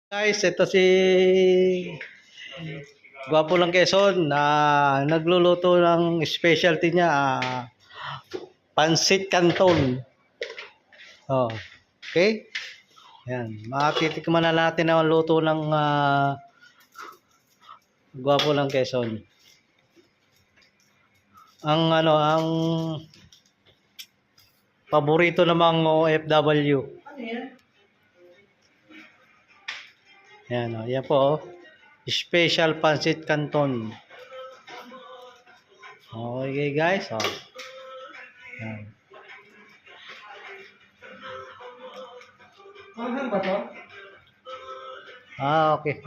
Guys, ito si Gwapo lang Quezon na nagluluto ng specialty niya, pansit canton. Oh, okay? Yan, matitikman na natin ang luto ng Gwapo lang Quezon. Ang paborito ng mga OFW. Yan, yan po, oh. Special pansit canton. Okay guys, oh. Yan. Manghang ba to? Okay.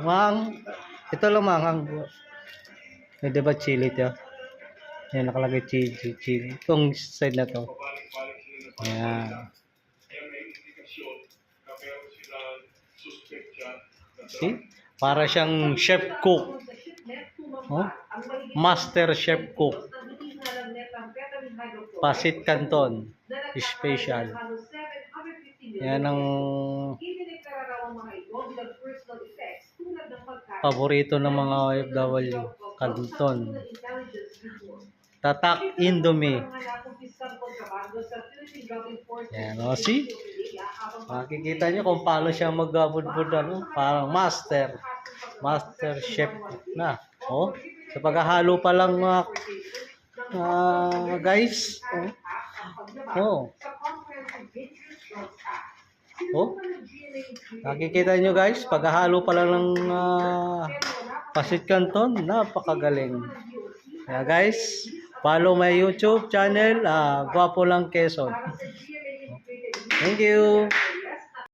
Ito lang manghang. May diba chili ito? Yan, nakalagay chili. Itong side na to. Ayan. See? Para siyang chef cook. Oh? Master chef cook. Pansit canton. Special. Yan ang paborito ng mga OFW. Canton. Tatak Indomie. Yan, o, see? Makikita nyo kung paano siya magbudbud, parang master chef na. Oh, sa paghahalo pa lang, guys. Oh. Oh. Nakikita nyo guys, paghahalo pa lang ng pansit canton, napakagaling. Kaya guys, follow my YouTube channel, Gwapo lang Quezon. Thank you.